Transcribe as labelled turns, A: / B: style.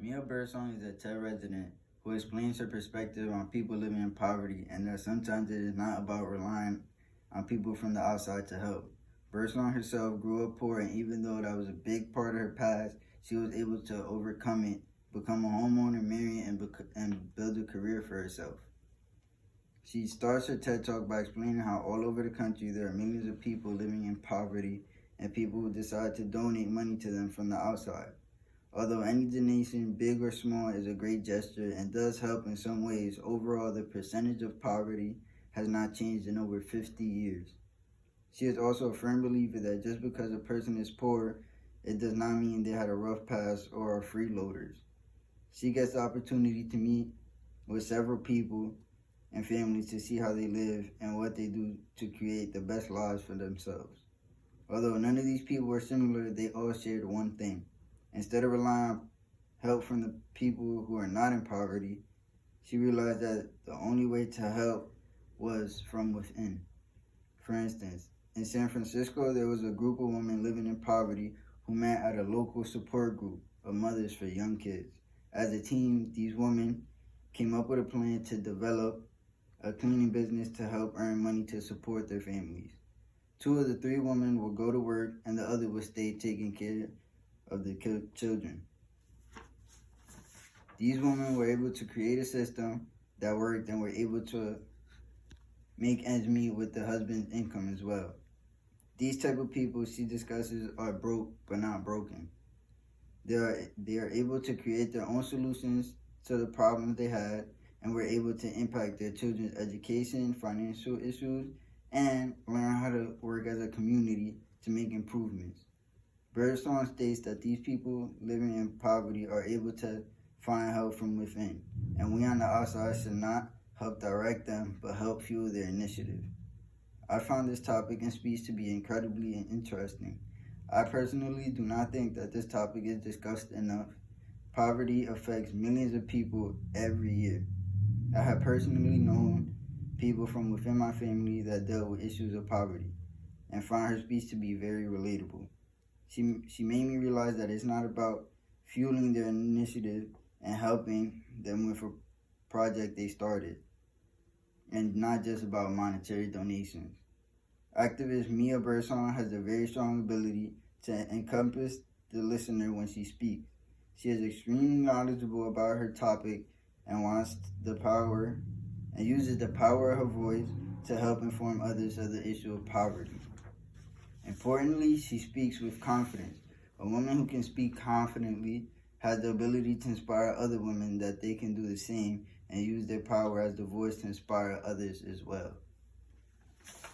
A: Mia Birdsong is a TED resident who explains her perspective on people living in poverty and that sometimes it is not about relying on people from the outside to help. Birdsong herself grew up poor, and even though that was a big part of her past, she was able to overcome it, become a homeowner, marry, and build a career for herself. She starts her TED Talk by explaining how all over the country there are millions of people living in poverty and people who decide to donate money to them from the outside. Although any donation, big or small, is a great gesture and does help in some ways, overall the percentage of poverty has not changed in over 50 years. She is also a firm believer that just because a person is poor, it does not mean they had a rough past or are freeloaders. She gets the opportunity to meet with several people and families to see how they live and what they do to create the best lives for themselves. Although none of these people were similar, they all shared one thing. Instead of relying on help from the people who are not in poverty, she realized that the only way to help was from within. For instance, in San Francisco, there was a group of women living in poverty who met at a local support group of mothers for young kids. As a team, these women came up with a plan to develop a cleaning business to help earn money to support their families. Two of the three women would go to work and the other would stay taking care of the children. These women were able to create a system that worked and were able to make ends meet with the husband's income as well. These type of people she discusses are broke but not broken. They are able to create their own solutions to the problems they had and were able to impact their children's education, financial issues, and learn how to work as a community to make improvements. Birdsong states that these people living in poverty are able to find help from within, and we on the outside should not help direct them, but help fuel their initiative. I found this topic and speech to be incredibly interesting. I personally do not think that this topic is discussed enough. Poverty affects millions of people every year. I have personally known people from within my family that dealt with issues of poverty and found her speech to be very relatable. She made me realize that it's not about fueling their initiative and helping them with a project they started, and not just about monetary donations. Activist Mia Birdsong has a very strong ability to encompass the listener when she speaks. She is extremely knowledgeable about her topic and uses the power of her voice to help inform others of the issue of poverty. Importantly, she speaks with confidence. A woman who can speak confidently has the ability to inspire other women that they can do the same and use their power as the voice to inspire others as well.